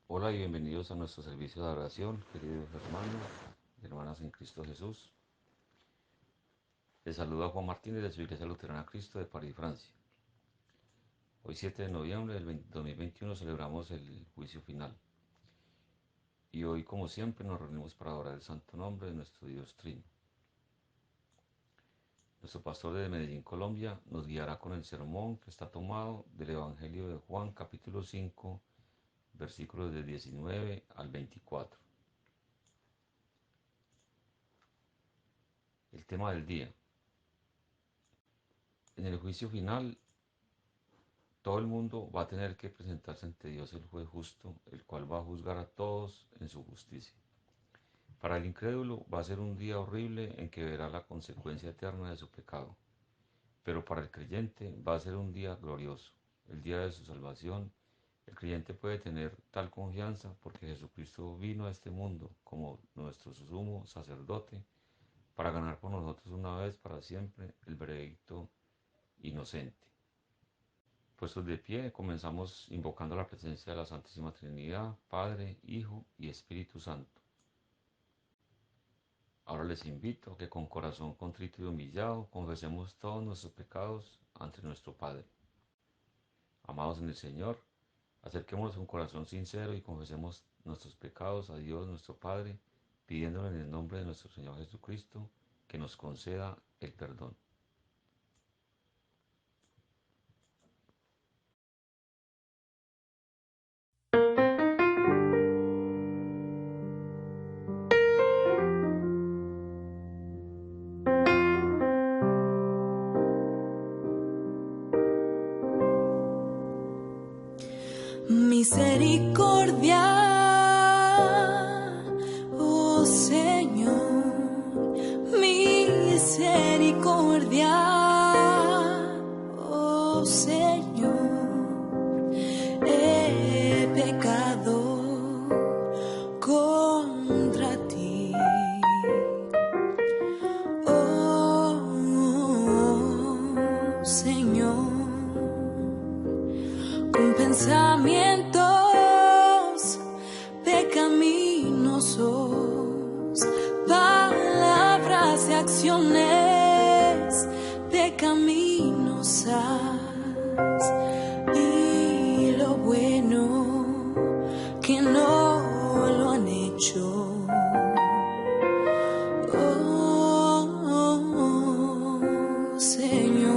Hola y bienvenidos a nuestro servicio de oración, queridos hermanos y hermanas en Cristo Jesús. Les saluda Juan Martínez de su Iglesia Luterana Cristo de París, Francia. Hoy 7 de noviembre del 2021 celebramos el juicio final. Y hoy, como siempre, nos reunimos para adorar el santo nombre de nuestro Dios Trino. Nuestro pastor de Medellín, Colombia, nos guiará con el sermón que está tomado del Evangelio de Juan, capítulo 5, versículos de 19 al 24. El tema del día. En el juicio final, todo el mundo va a tener que presentarse ante Dios el juez justo, el cual va a juzgar a todos en su justicia. Para el incrédulo va a ser un día horrible en que verá la consecuencia eterna de su pecado, pero para el creyente va a ser un día glorioso, el día de su salvación. El creyente puede tener tal confianza porque Jesucristo vino a este mundo como nuestro sumo sacerdote para ganar por nosotros una vez para siempre el veredicto inocente. Puestos de pie, comenzamos invocando la presencia de la Santísima Trinidad, Padre, Hijo y Espíritu Santo. Ahora les invito a que con corazón contrito y humillado confesemos todos nuestros pecados ante nuestro Padre. Amados en el Señor, acerquémonos con corazón sincero y confesemos nuestros pecados a Dios nuestro Padre, pidiéndole en el nombre de nuestro Señor Jesucristo que nos conceda el perdón. Misericordia, oh Señor, misericordia, oh Señor, he pecado contra ti, oh Señor, con pensamientos pecaminosos, palabras y acciones pecaminosas, y lo bueno que no lo han hecho. Oh, Señor.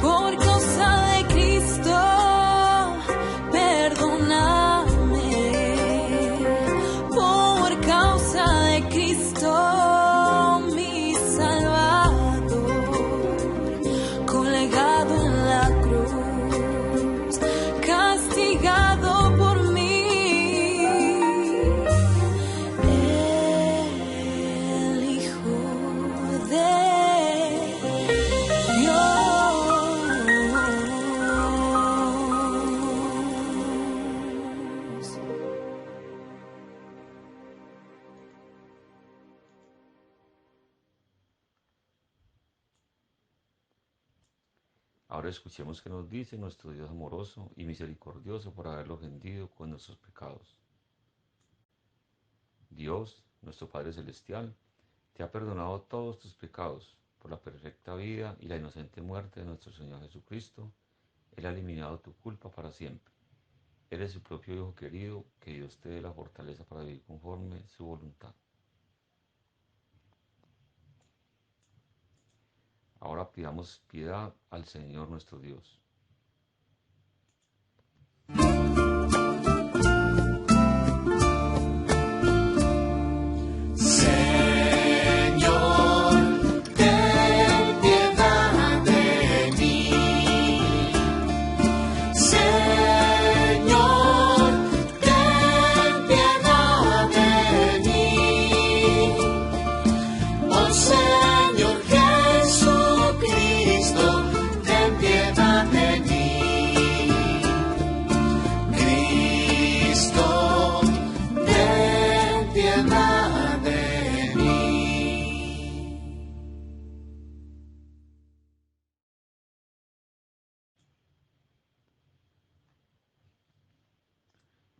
Por causa de Cristo, perdóname. Por causa de Cristo, mi Salvador, colgado en la cruz, castigado por mí, el Hijo de Dios. Ahora escuchemos qué nos dice nuestro Dios amoroso y misericordioso por haberlo ofendido con nuestros pecados. Dios, nuestro Padre Celestial, te ha perdonado todos tus pecados por la perfecta vida y la inocente muerte de nuestro Señor Jesucristo. Él ha eliminado tu culpa para siempre. Eres su propio Hijo querido, que Dios te dé la fortaleza para vivir conforme su voluntad. Ahora pidamos piedad al Señor nuestro Dios. Señor Jesucristo, ten piedad de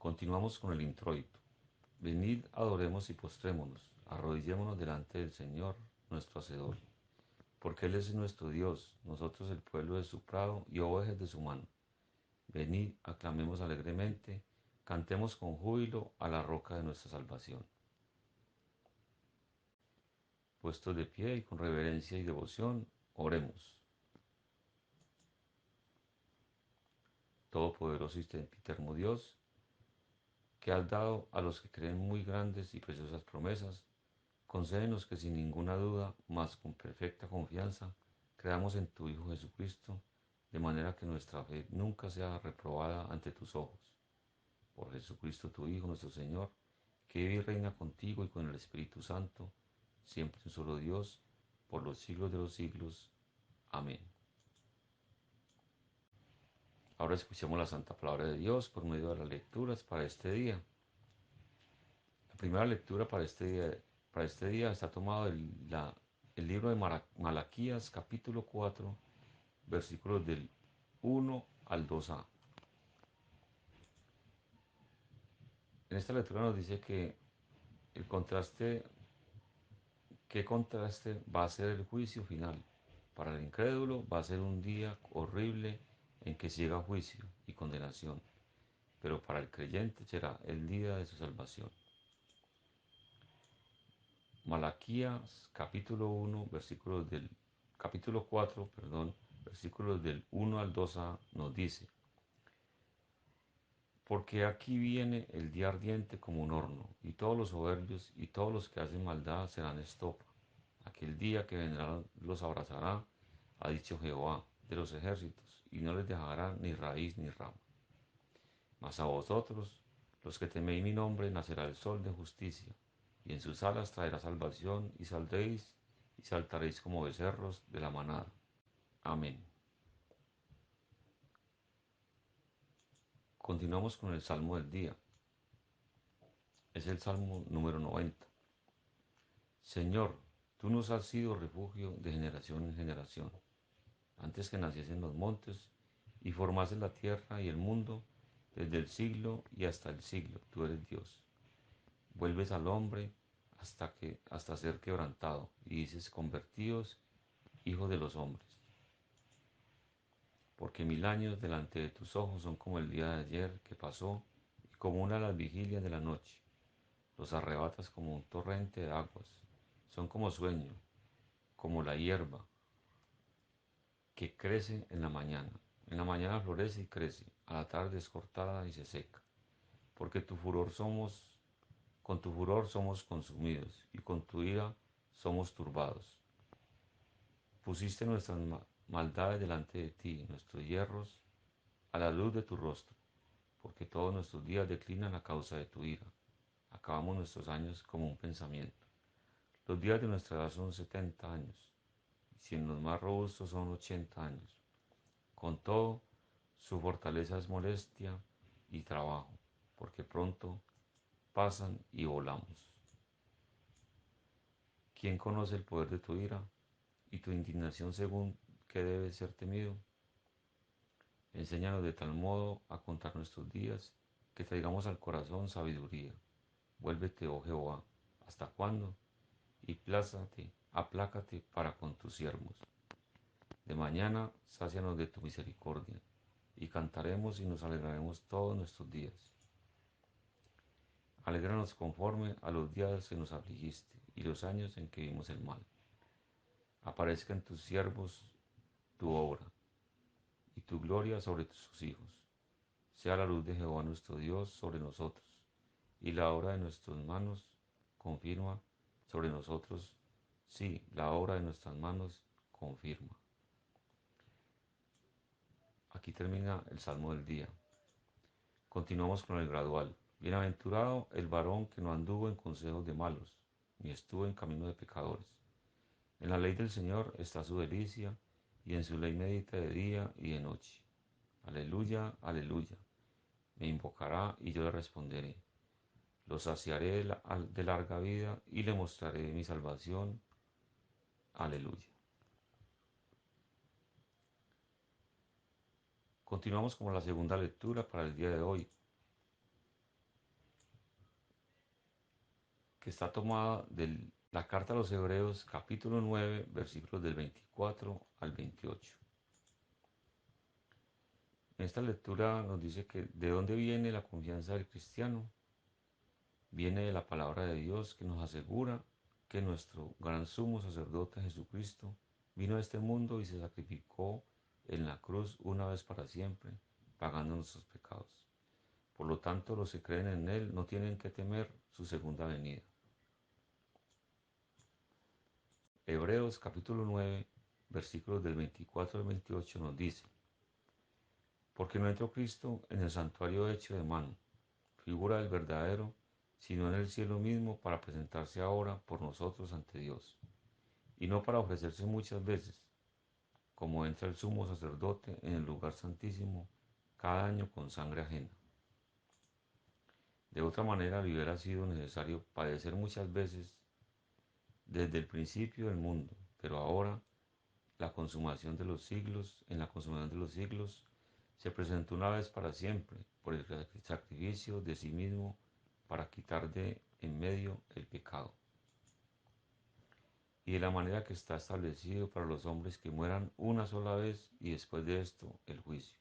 Continuamos con el introito. Venid, adoremos y postrémonos, arrodillémonos delante del Señor, nuestro Hacedor, porque Él es nuestro Dios, nosotros el pueblo de su prado y ovejas de su mano. Venid, aclamemos alegremente, cantemos con júbilo a la roca de nuestra salvación. Puestos de pie y con reverencia y devoción, oremos. Todopoderoso y sempiterno Dios, que has dado a los que creen muy grandes y preciosas promesas, concédenos que sin ninguna duda, mas con perfecta confianza, creamos en tu Hijo Jesucristo, de manera que nuestra fe nunca sea reprobada ante tus ojos. Por Jesucristo tu Hijo, nuestro Señor, que vive y reina contigo y con el Espíritu Santo, siempre un solo Dios, por los siglos de los siglos. Amén. Ahora escuchemos la Santa Palabra de Dios por medio de las lecturas para este día. La primera lectura para este día está tomado el libro de Malaquías, capítulo 4, versículos del 1 al 2a. En esta lectura nos dice que el contraste, qué contraste va a ser el juicio final. Para el incrédulo va a ser un día horrible en que llega juicio y condenación, pero para el creyente será el día de su salvación. Malaquías capítulo 4, versículos del 1 al 2a nos dice: Porque aquí viene el día ardiente como un horno, y todos los soberbios y todos los que hacen maldad serán estopa. Aquel día que vendrá los abrazará, ha dicho Jehová de los ejércitos, y no les dejará ni raíz ni rama. Mas a vosotros, los que teméis mi nombre, nacerá el sol de justicia, y en sus alas traerá salvación, y saldréis y saltaréis como becerros de la manada. Amén. Continuamos con el Salmo del día. Es el Salmo número 90. Señor, tú nos has sido refugio de generación en generación. Antes que naciesen los montes y formases la tierra y el mundo, desde el siglo y hasta el siglo, tú eres Dios. Vuelves al hombre hasta ser quebrantado, y dices: convertíos, hijos de los hombres. Porque 1000 años delante de tus ojos son como el día de ayer que pasó, y como una de las vigilias de la noche. Los arrebatas como un torrente de aguas, son como sueño, como la hierba que crece en la mañana. En la mañana florece y crece, a la tarde es cortada y se seca. Porque con tu furor somos consumidos, y con tu ira somos turbados. Pusiste nuestras maldades delante de ti, nuestros hierros a la luz de tu rostro, porque todos nuestros días declinan a causa de tu ira. Acabamos nuestros años como un pensamiento. Los días de nuestra edad son 70 años, y si en los más robustos son 80 años. Con todo, su fortaleza es molestia y trabajo, porque pronto pasan y volamos. ¿Quién conoce el poder de tu ira y tu indignación según que debe ser temido? Enséñanos de tal modo a contar nuestros días que traigamos al corazón sabiduría. Vuélvete, oh Jehová, ¿hasta cuándo? Y aplácate para con tus siervos. De mañana sácianos de tu misericordia, y cantaremos y nos alegraremos todos nuestros días. Alégranos conforme a los días que nos afligiste y los años en que vimos el mal. Aparezca en tus siervos tu obra y tu gloria sobre tus hijos. Sea la luz de Jehová nuestro Dios sobre nosotros, y la obra de nuestras manos confirma sobre nosotros. Sí, la obra de nuestras manos confirma. Aquí termina el Salmo del día. Continuamos con el gradual. Bienaventurado el varón que no anduvo en consejos de malos, ni estuvo en camino de pecadores. En la ley del Señor está su delicia, y en su ley medita de día y de noche. Aleluya, aleluya. Me invocará y yo le responderé. Lo saciaré de larga vida y le mostraré mi salvación. Aleluya. Continuamos con la segunda lectura para el día de hoy. que está tomada de la carta a los Hebreos capítulo 9 versículos del 24 al 28. En esta lectura nos dice que de dónde viene la confianza del cristiano. Viene de la palabra de Dios que nos asegura que nuestro gran sumo sacerdote Jesucristo vino a este mundo y se sacrificó en la cruz una vez para siempre, pagando nuestros pecados. Por lo tanto, los que creen en Él no tienen que temer su segunda venida. Hebreos capítulo 9, versículos del 24 al 28 nos dice: porque no entró Cristo en el santuario hecho de mano, figura del verdadero, sino en el cielo mismo, para presentarse ahora por nosotros ante Dios, y no para ofrecerse muchas veces, como entra el sumo sacerdote en el lugar santísimo cada año con sangre ajena. De otra manera le hubiera sido necesario padecer muchas veces desde el principio del mundo, pero ahora, en la consumación de los siglos, se presentó una vez para siempre por el sacrificio de sí mismo para quitar de en medio el pecado. Y de la manera que está establecido para los hombres que mueran una sola vez y después de esto el juicio.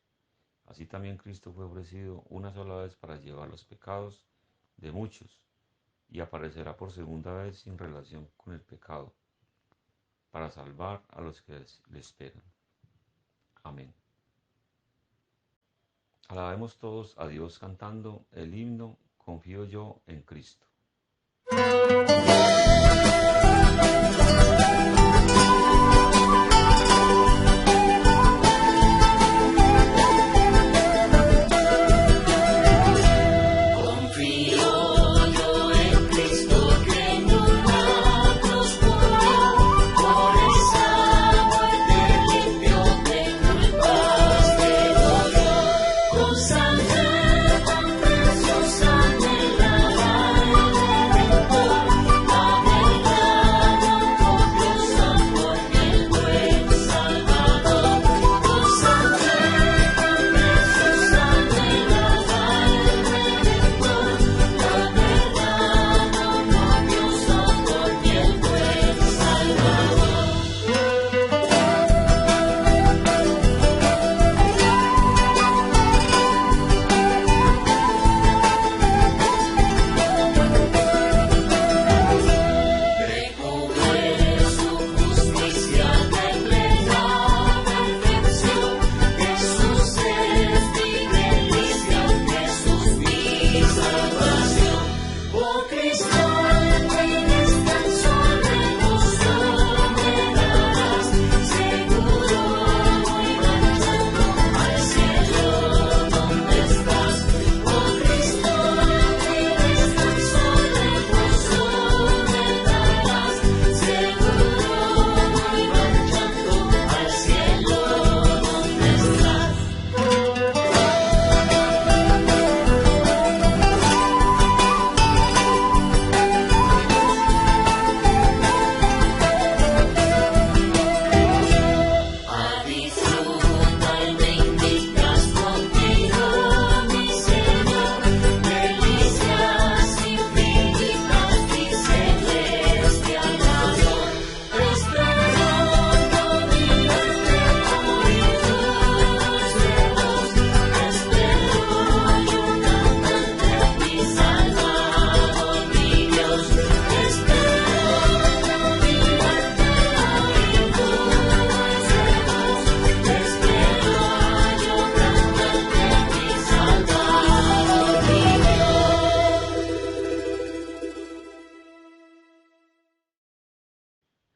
Así también Cristo fue ofrecido una sola vez para llevar los pecados de muchos, y aparecerá por segunda vez sin relación con el pecado, para salvar a los que le esperan. Amén. Alabemos todos a Dios cantando el himno Confío yo en Cristo.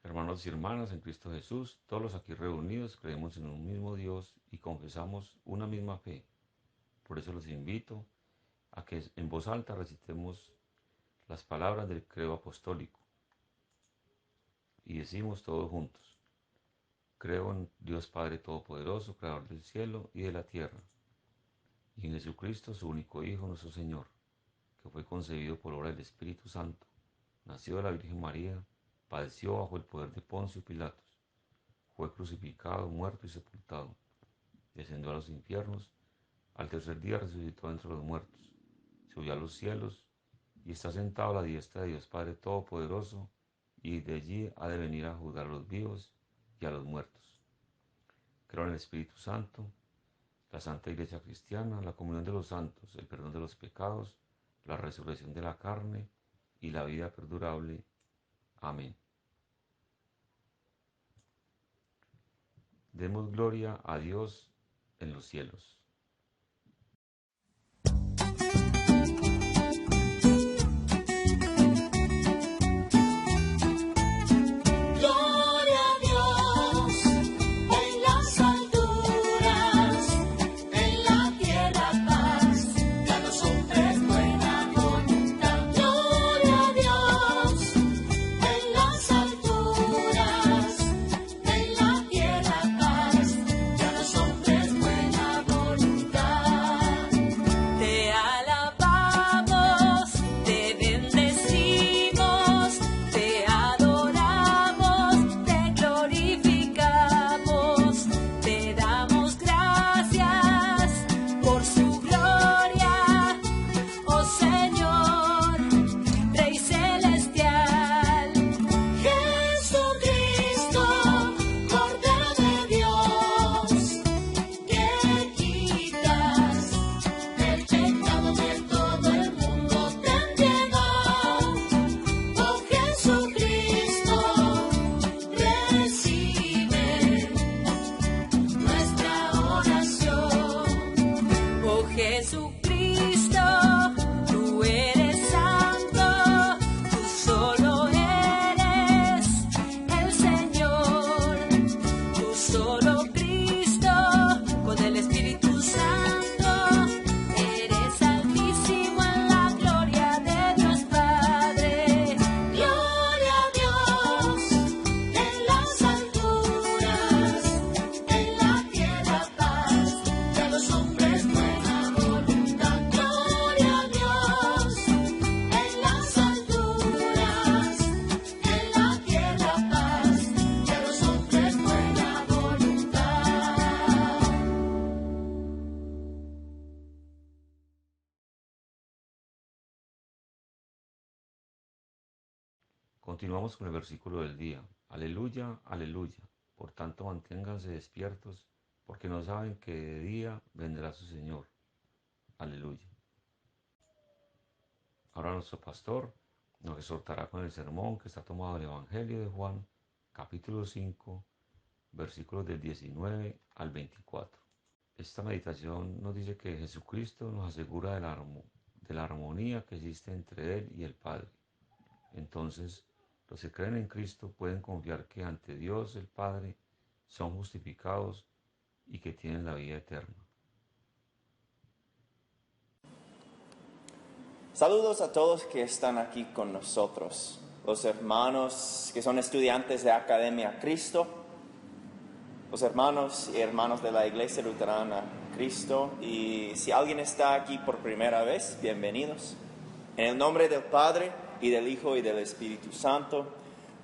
Hermanos y hermanas en Cristo Jesús, todos los aquí reunidos creemos en un mismo Dios y confesamos una misma fe. Por eso los invito a que en voz alta recitemos las palabras del credo apostólico y decimos todos juntos: creo en Dios Padre Todopoderoso, Creador del cielo y de la tierra, y en Jesucristo, su único Hijo, nuestro Señor, que fue concebido por obra del Espíritu Santo, nació de la Virgen María, padeció bajo el poder de Poncio Pilatos, fue crucificado, muerto y sepultado, descendió a los infiernos, al tercer día resucitó entre los muertos, subió a los cielos y está sentado a la diestra de Dios Padre Todopoderoso, y de allí ha de venir a juzgar a los vivos y a los muertos. Creo en el Espíritu Santo, la Santa Iglesia Cristiana, la comunión de los santos, el perdón de los pecados, la resurrección de la carne y la vida perdurable. Amén. Demos gloria a Dios en los cielos. Continuamos con el versículo del día. Aleluya, aleluya. Por tanto, manténganse despiertos, porque no saben que de día vendrá su Señor. Aleluya. Ahora nuestro pastor nos exhortará con el sermón que está tomado del Evangelio de Juan, capítulo 5, versículos del 19 al 24. Esta meditación nos dice que Jesucristo nos asegura de la armonía que existe entre Él y el Padre. Entonces, los que creen en Cristo pueden confiar que ante Dios el Padre son justificados y que tienen la vida eterna. Saludos a todos que están aquí con nosotros, los hermanos que son estudiantes de Academia Cristo, los hermanos y hermanas de la Iglesia Luterana Cristo, y si alguien está aquí por primera vez, bienvenidos. En el nombre del Padre, y del Hijo, y del Espíritu Santo.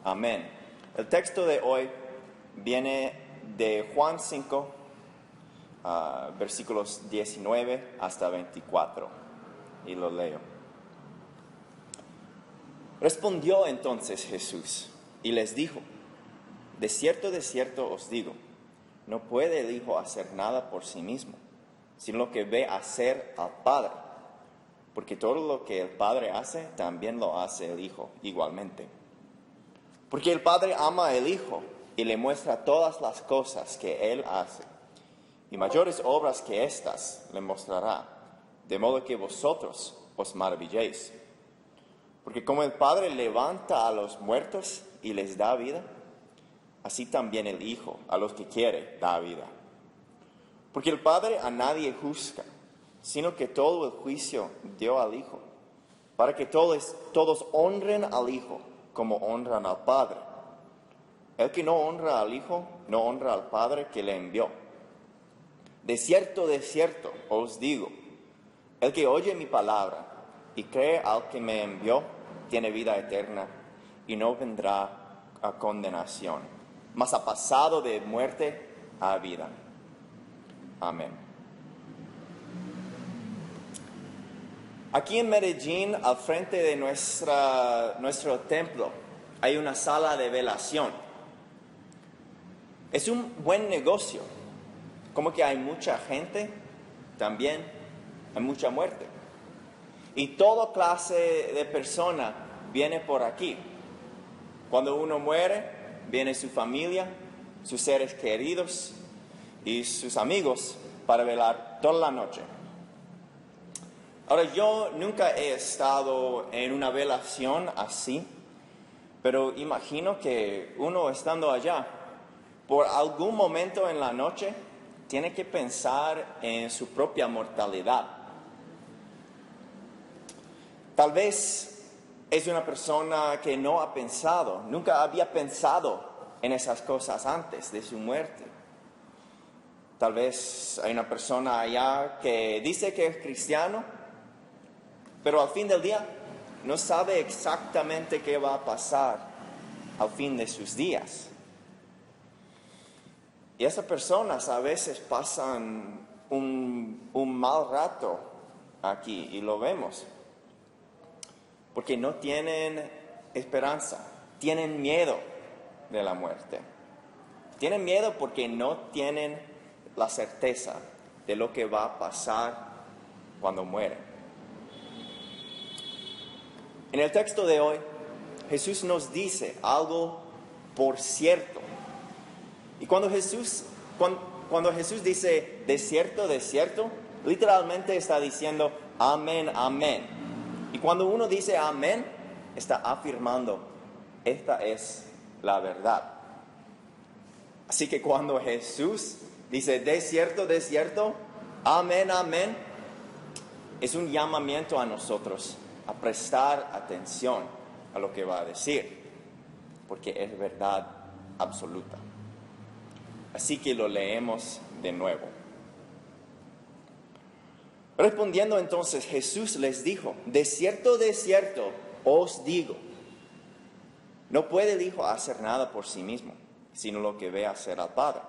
Amén. El texto de hoy viene de Juan 5, versículos 19 hasta 24, y lo leo. Respondió entonces Jesús, y les dijo, de cierto os digo, no puede el Hijo hacer nada por sí mismo, sino lo que ve hacer al Padre. Porque todo lo que el Padre hace, también lo hace el Hijo igualmente. Porque el Padre ama al Hijo y le muestra todas las cosas que Él hace. Y mayores obras que estas le mostrará, de modo que vosotros os maravilléis. Porque como el Padre levanta a los muertos y les da vida, así también el Hijo a los que quiere da vida. Porque el Padre a nadie juzga, sino que todo el juicio dio al Hijo, para que todos honren al Hijo como honran al Padre. El que no honra al Hijo, no honra al Padre que le envió. De cierto os digo, el que oye mi palabra y cree al que me envió, tiene vida eterna y no vendrá a condenación, mas ha pasado de muerte a vida. Amén. Aquí en Medellín, al frente de nuestro templo, hay una sala de velación. Es un buen negocio. Como que hay mucha gente, también hay mucha muerte. Y toda clase de persona viene por aquí. Cuando uno muere, viene su familia, sus seres queridos y sus amigos para velar toda la noche. Ahora, yo nunca he estado en una velación así, pero imagino que uno estando allá, por algún momento en la noche, tiene que pensar en su propia mortalidad. Tal vez es una persona que no ha pensado, nunca había pensado en esas cosas antes de su muerte. Tal vez hay una persona allá que dice que es cristiano, pero al fin del día no sabe exactamente qué va a pasar al fin de sus días. Y esas personas a veces pasan un mal rato aquí y lo vemos. Porque no tienen esperanza, tienen miedo de la muerte. Tienen miedo porque no tienen la certeza de lo que va a pasar cuando mueren. En el texto de hoy, Jesús nos dice algo por cierto. Y cuando Jesús dice de cierto, literalmente está diciendo amén, amén. Y cuando uno dice amén, está afirmando, esta es la verdad. Así que cuando Jesús dice de cierto, amén, amén, es un llamamiento a nosotros a prestar atención a lo que va a decir, porque es verdad absoluta. Así que lo leemos de nuevo. Respondiendo entonces, Jesús les dijo, de cierto os digo, no puede el Hijo hacer nada por sí mismo, sino lo que ve hacer al Padre.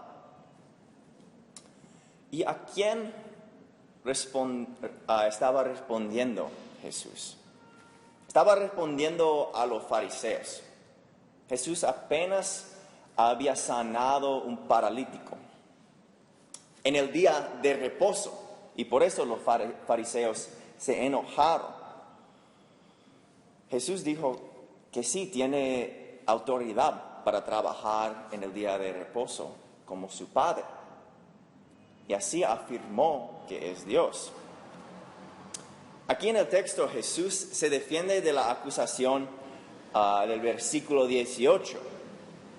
¿Y a quién estaba respondiendo Jesús? Estaba respondiendo a los fariseos. Jesús apenas había sanado un paralítico en el día de reposo. Y por eso los fariseos se enojaron. Jesús dijo que sí tiene autoridad para trabajar en el día de reposo como su Padre. Y así afirmó que es Dios. Aquí en el texto Jesús se defiende de la acusación del versículo 18,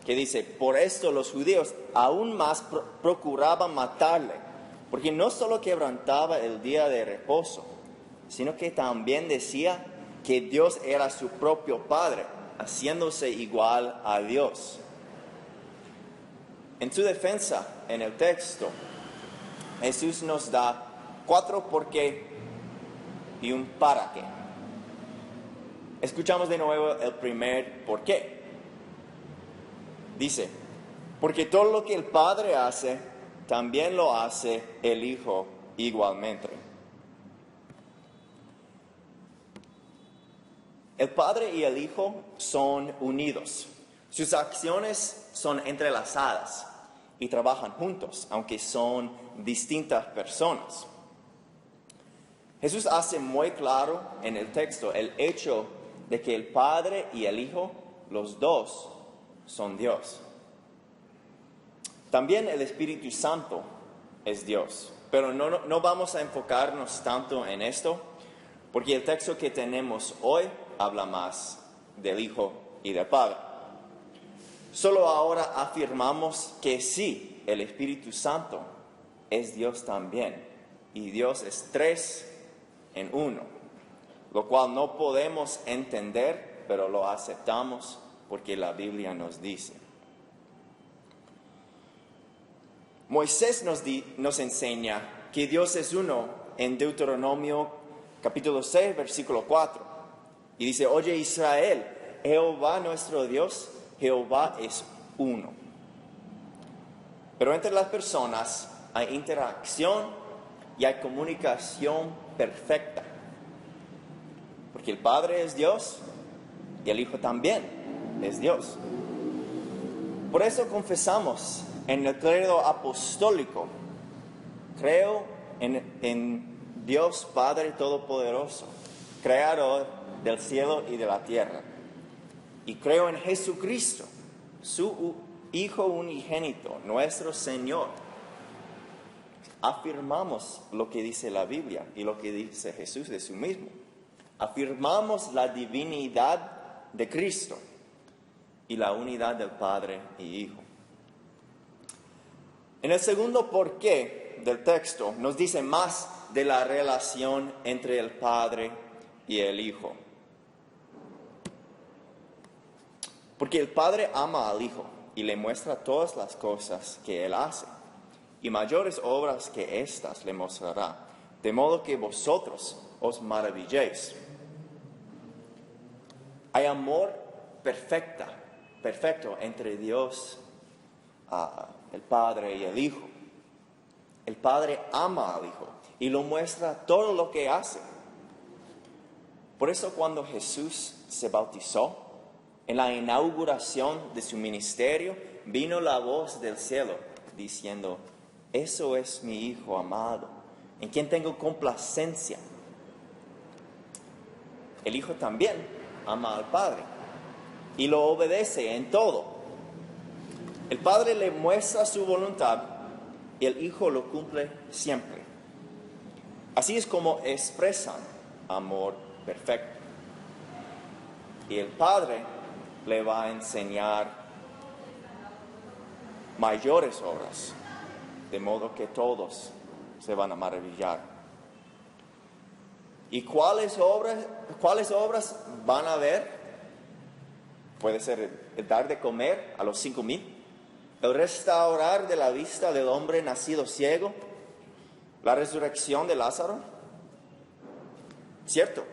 que dice, por esto los judíos aún más procuraban matarle. Porque no solo quebrantaba el día de reposo, sino que también decía que Dios era su propio Padre, haciéndose igual a Dios. En su defensa, en el texto, Jesús nos da 4 por qué y un para qué. Escuchamos de nuevo el primer por qué. Dice, porque todo lo que el Padre hace, también lo hace el Hijo igualmente. El Padre y el Hijo son unidos. Sus acciones son entrelazadas y trabajan juntos, aunque son distintas personas. Jesús hace muy claro en el texto el hecho de que el Padre y el Hijo, los dos, son Dios. También el Espíritu Santo es Dios, pero no vamos a enfocarnos tanto en esto, porque el texto que tenemos hoy habla más del Hijo y del Padre. Solo ahora afirmamos que sí, el Espíritu Santo es Dios también, y Dios es 3 en 1, lo cual no podemos entender, pero lo aceptamos porque la Biblia nos dice. Moisés nos enseña que Dios es uno en Deuteronomio capítulo 6, versículo 4. Y dice, oye Israel, Jehová nuestro Dios, Jehová es uno. Pero entre las personas hay interacción y hay comunicación perfecta. porque el Padre es Dios y el Hijo también es Dios. Por eso confesamos en el credo apostólico: creo en Dios Padre Todopoderoso, Creador del cielo y de la tierra, y creo en Jesucristo, su Hijo unigénito, nuestro Señor. Afirmamos lo que dice la Biblia y lo que dice Jesús de sí mismo. Afirmamos la divinidad de Cristo y la unidad del Padre y Hijo. En el segundo porqué del texto nos dice más de la relación entre el Padre y el Hijo. Porque el Padre ama al Hijo y le muestra todas las cosas que Él hace, y mayores obras que éstas le mostrará, de modo que vosotros os maravilléis. Hay amor perfecto entre Dios, el Padre y el Hijo. El Padre ama al Hijo y lo muestra todo lo que hace. Por eso cuando Jesús se bautizó, en la inauguración de su ministerio, vino la voz del cielo diciendo: eso es mi Hijo amado, en quien tengo complacencia. El Hijo también ama al Padre y lo obedece en todo. El Padre le muestra su voluntad y el Hijo lo cumple siempre. Así es como expresan amor perfecto. Y el Padre le va a enseñar mayores obras, de modo que todos se van a maravillar. ¿Y cuáles obras van a ver? Puede ser el dar de comer a los 5,000, el restaurar de la vista del hombre nacido ciego, la resurrección de Lázaro. Cierto,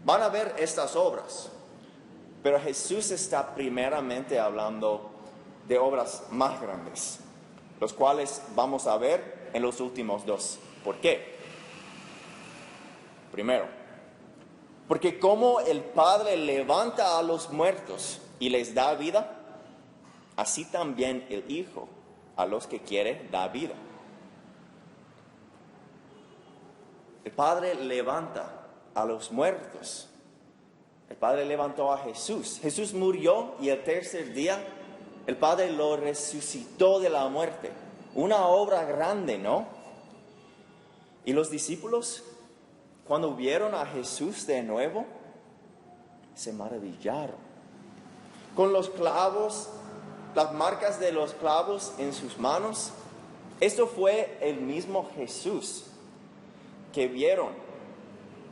van a ver estas obras, pero Jesús está primeramente hablando de obras más grandes, los cuales vamos a ver en los últimos dos. ¿Por qué? Primero, porque como el Padre levanta a los muertos y les da vida, así también el Hijo a los que quiere da vida. El Padre levanta a los muertos. El Padre levantó a Jesús. Jesús murió y el tercer día el Padre lo resucitó de la muerte. Una obra grande, ¿no? Y los discípulos, cuando vieron a Jesús de nuevo, se maravillaron. Con los clavos, las marcas de los clavos en sus manos, esto fue el mismo Jesús que vieron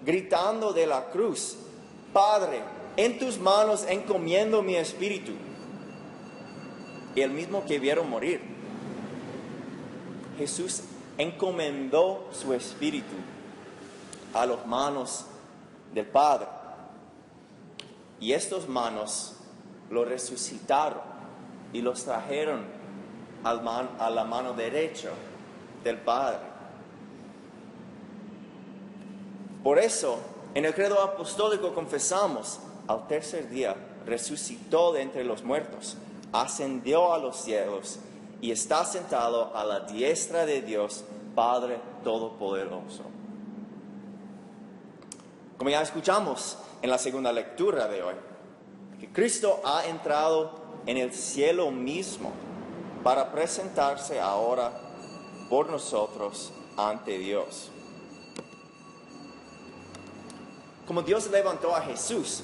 gritando de la cruz: Padre, en tus manos encomiendo mi espíritu. Y el mismo que vieron morir. Jesús encomendó su espíritu a las manos del Padre. Y estas manos lo resucitaron y los trajeron a la mano derecha del Padre. Por eso, en el credo apostólico confesamos: al tercer día resucitó de entre los muertos, ascendió a los cielos y está sentado a la diestra de Dios Padre Todopoderoso. Como ya escuchamos en la segunda lectura de hoy, que Cristo ha entrado en el cielo mismo para presentarse ahora por nosotros ante Dios. Como Dios levantó a Jesús,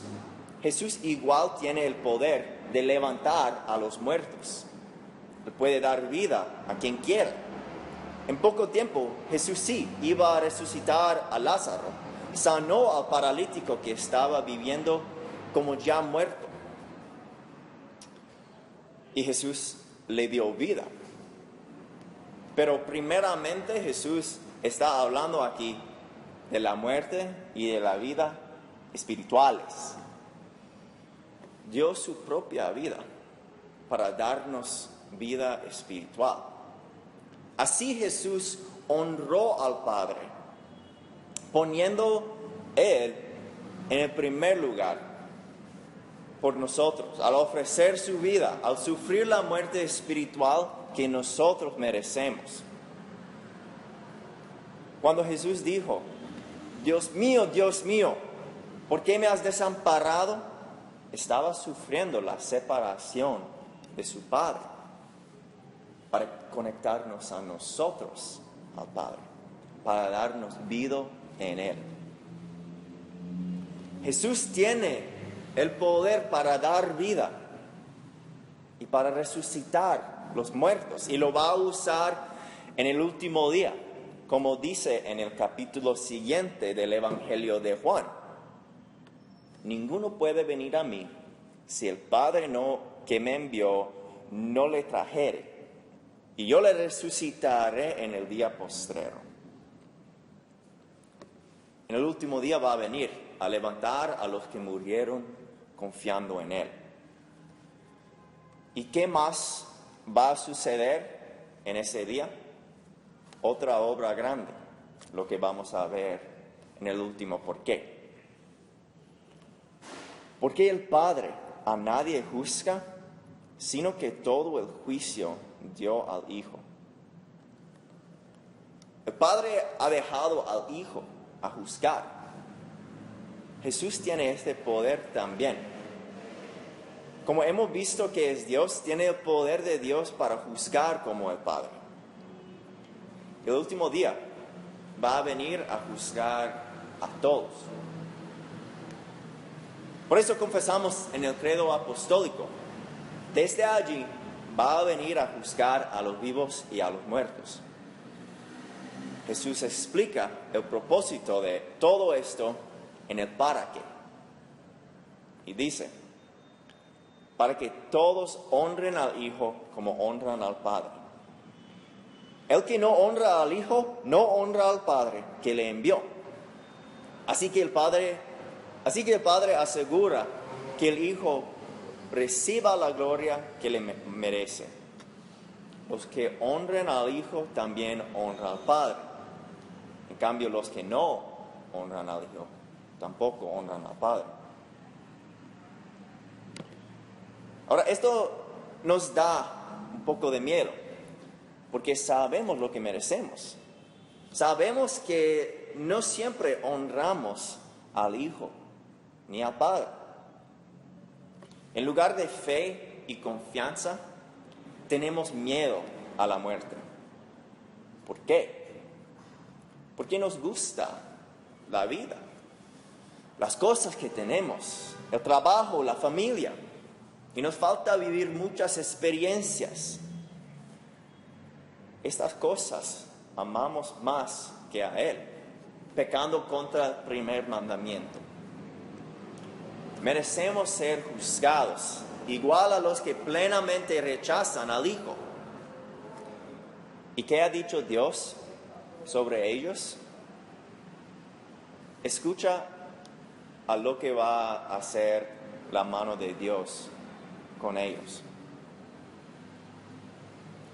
Jesús igual tiene el poder de levantar a los muertos. Le puede dar vida a quien quiera. En poco tiempo, Jesús sí iba a resucitar a Lázaro. Sanó al paralítico que estaba viviendo como ya muerto. Y Jesús le dio vida. Pero primeramente Jesús está hablando aquí de la muerte y de la vida espirituales. Dio su propia vida para darnos vida espiritual. Así Jesús honró al Padre, poniendo Él en el primer lugar por nosotros, al ofrecer su vida, al sufrir la muerte espiritual que nosotros merecemos. Cuando Jesús dijo, Dios mío, ¿por qué me has desamparado? Estaba sufriendo la separación de su Padre para conectarnos a nosotros, al Padre, para darnos vida en Él. Jesús tiene el poder para dar vida y para resucitar los muertos, y lo va a usar en el último día, como dice en el capítulo siguiente del Evangelio de Juan. Ninguno puede venir a mí si el Padre que me envió no le trajere, y yo le resucitaré en el día postrero. En el último día va a venir a levantar a los que murieron confiando en Él. ¿Y qué más va a suceder en ese día? Otra obra grande, lo que vamos a ver en el último por qué. Porque el Padre a nadie juzga, sino que todo el juicio dio al Hijo. El Padre ha dejado al Hijo a juzgar. Jesús tiene este poder también. Como hemos visto que es Dios, tiene el poder de Dios para juzgar como el Padre. El último día va a venir a juzgar a todos. Por eso confesamos en el credo apostólico, desde allí va a venir a juzgar a los vivos y a los muertos. Jesús explica el propósito de todo esto en el para qué. Y dice, para que todos honren al Hijo como honran al Padre. El que no honra al Hijo, no honra al Padre que le envió. Así que el Padre asegura que el Hijo reciba la gloria que le merece. Los que honren al Hijo también honran al Padre. En cambio, los que no honran al Hijo tampoco honran al Padre. Ahora, esto nos da un poco de miedo, porque sabemos lo que merecemos. Sabemos que no siempre honramos al Hijo ni al Padre. En lugar de fe y confianza, tenemos miedo a la muerte. ¿Por qué? Porque nos gusta la vida, las cosas que tenemos, el trabajo, la familia, y nos falta vivir muchas experiencias. Estas cosas amamos más que a Él, pecando contra el primer mandamiento. Merecemos ser juzgados, igual a los que plenamente rechazan al Hijo. ¿Y qué ha dicho Dios sobre ellos? Escucha a lo que va a hacer la mano de Dios con ellos.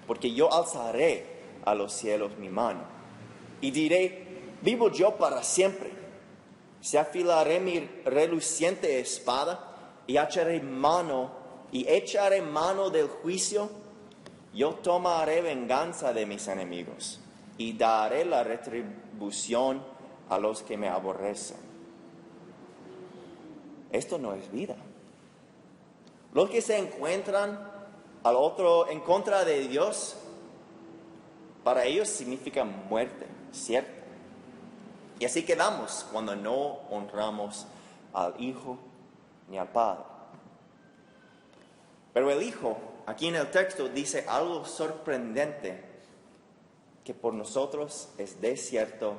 Porque yo alzaré a los cielos mi mano y diré, vivo yo para siempre. Se afilaré mi reluciente espada y echaré mano del juicio. Yo tomaré venganza de mis enemigos y daré la retribución a los que me aborrecen. Esto no es vida. Los que se encuentran en contra de Dios, para ellos significa muerte, ¿cierto? Y así quedamos cuando no honramos al Hijo ni al Padre. Pero el Hijo, aquí en el texto, dice algo sorprendente, que por nosotros es de cierto.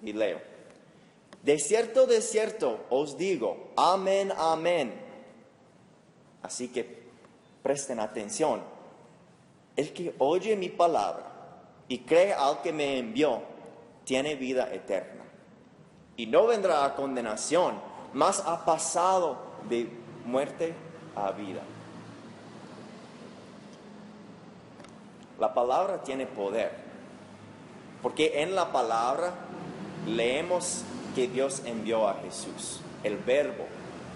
Y leo. De cierto os digo, amén, amén. Así que presten atención. El que oye mi palabra y cree al que me envió, tiene vida eterna. Y no vendrá a condenación, mas ha pasado de muerte a vida. La palabra tiene poder, porque en la palabra leemos que Dios envió a Jesús, el Verbo,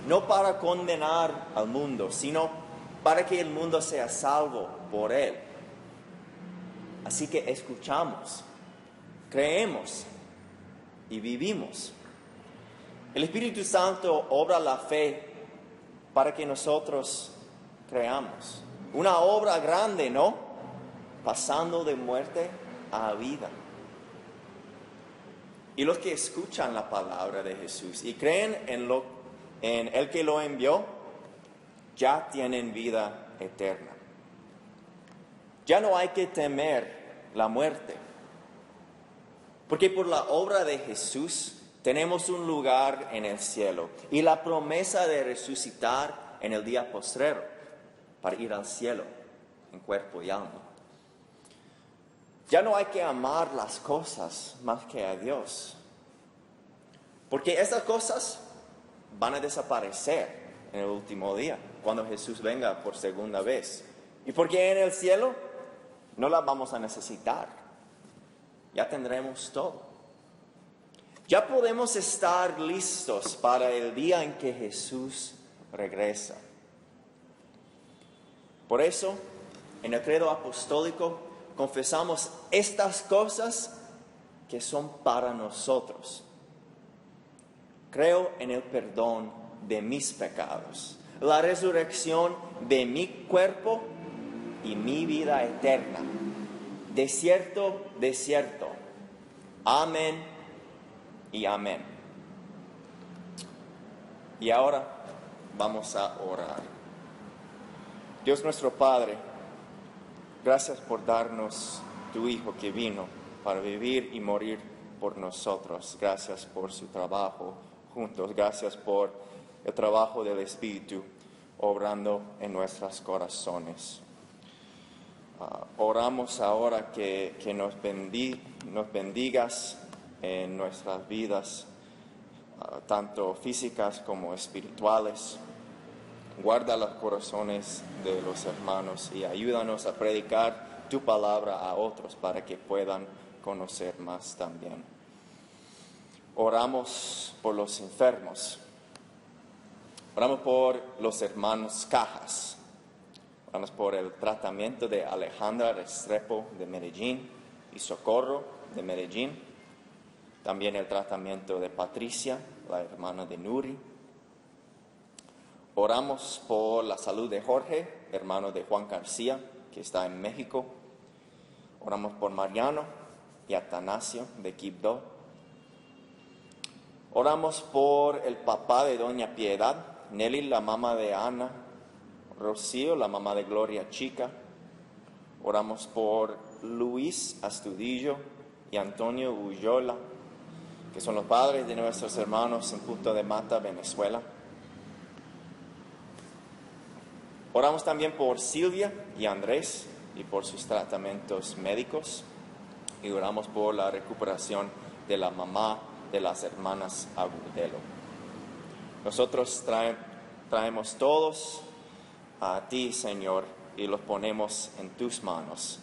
no para condenar al mundo, sino para que el mundo sea salvo por Él. Así que escuchamos, creemos y vivimos. El Espíritu Santo obra la fe para que nosotros creamos. Una obra grande, ¿no? Pasando de muerte a vida. Y los que escuchan la palabra de Jesús y creen en el que lo envió, ya tienen vida eterna. Ya no hay que temer la muerte, porque por la obra de Jesús tenemos un lugar en el cielo y la promesa de resucitar en el día postrero para ir al cielo en cuerpo y alma. Ya no hay que amar las cosas más que a Dios, porque esas cosas van a desaparecer en el último día, cuando Jesús venga por segunda vez. Y porque en el cielo no las vamos a necesitar, ya tendremos todo. Ya podemos estar listos para el día en que Jesús regresa. Por eso, en el credo apostólico, confesamos estas cosas que son para nosotros. Creo en el perdón de mis pecados, la resurrección de mi cuerpo y mi vida eterna. De cierto, de cierto. Amén y amén. Y ahora vamos a orar. Dios nuestro Padre, gracias por darnos tu Hijo que vino para vivir y morir por nosotros. Gracias por su trabajo juntos. Gracias por el trabajo del Espíritu obrando en nuestros corazones. Oramos ahora que nos bendigas en nuestras vidas, tanto físicas como espirituales. Guarda los corazones de los hermanos y ayúdanos a predicar tu palabra a otros para que puedan conocer más también. Oramos por los enfermos. Oramos por los hermanos Cajas. Oramos por el tratamiento de Alejandra Restrepo de Medellín y Socorro de Medellín. También el tratamiento de Patricia, la hermana de Nuri. Oramos por la salud de Jorge, hermano de Juan García, que está en México. Oramos por Mariano y Atanasio de Quibdó. Oramos por el papá de Doña Piedad, Nelly, la mamá de Ana, Rocío, la mamá de Gloria Chica. Oramos por Luis Astudillo y Antonio Ullola, que son los padres de nuestros hermanos en Punta de Mata, Venezuela. Oramos también por Silvia y Andrés y por sus tratamientos médicos. Y oramos por la recuperación de la mamá de las hermanas Agudelo. Nosotros traemos todos a ti, Señor, y los ponemos en tus manos,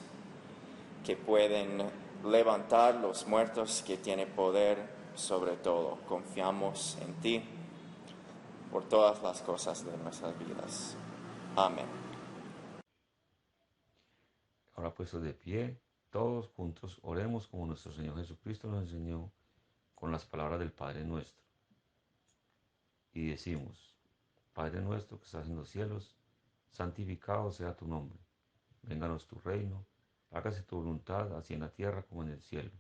que pueden levantar los muertos, que tienen poder sobre todo. Confiamos en ti por todas las cosas de nuestras vidas. Amén. Ahora puestos de pie, todos juntos oremos como nuestro Señor Jesucristo nos enseñó con las palabras del Padre nuestro. Y decimos: Padre nuestro que estás en los cielos, santificado sea tu nombre. Vénganos tu reino, hágase tu voluntad, así en la tierra como en el cielo.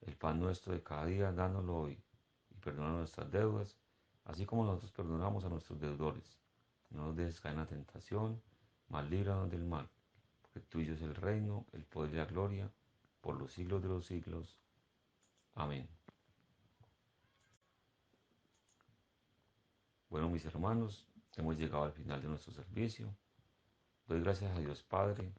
El pan nuestro de cada día, dánoslo hoy, y perdona nuestras deudas, así como nosotros perdonamos a nuestros deudores. No nos dejes caer en la tentación, mas líbranos del mal, porque tuyo es el reino, el poder y la gloria, por los siglos de los siglos. Amén. Bueno, mis hermanos, hemos llegado al final de nuestro servicio. Doy gracias a Dios Padre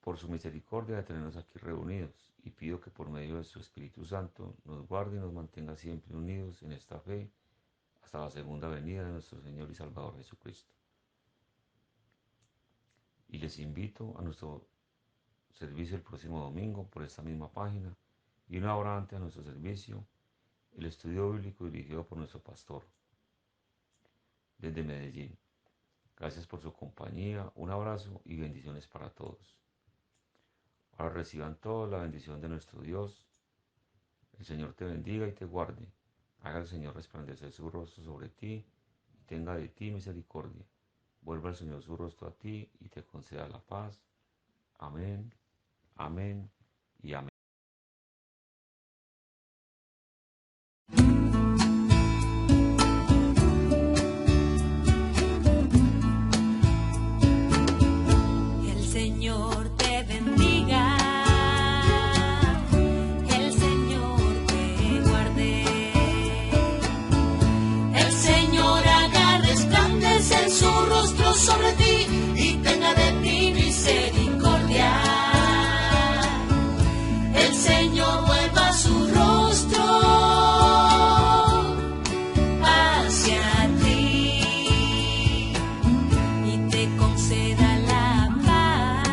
por su misericordia de tenernos aquí reunidos, y pido que por medio de su Espíritu Santo nos guarde y nos mantenga siempre unidos en esta fe hasta la segunda venida de nuestro Señor y Salvador Jesucristo. Y les invito a nuestro servicio el próximo domingo por esta misma página, y una hora antes a nuestro servicio, el estudio bíblico dirigido por nuestro pastor desde Medellín. Gracias por su compañía, un abrazo y bendiciones para todos. Ahora reciban toda la bendición de nuestro Dios. El Señor te bendiga y te guarde. Haga el Señor resplandecer su rostro sobre ti y tenga de ti misericordia. Vuelva el Señor su rostro a ti y te conceda la paz. Amén, amén y amén. El Señor te bendiga, el Señor te guarde, el Señor haga resplandecer su rostro sobre ti y tenga de ti misericordia. El Señor vuelva su rostro hacia ti y te conceda la paz,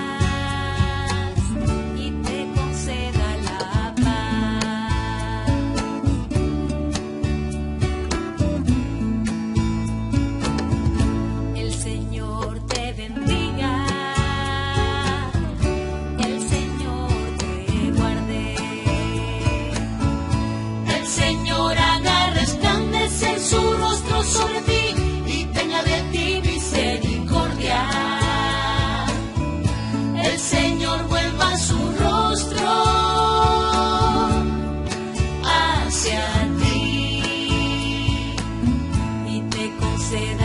y te conceda la paz. El Señor te bendiga, el Señor te guarde, el Señor haga resplandecer su rostro sobre ti y tenga de ti misericordia. El Señor vuelva su rostro hacia ti y te conceda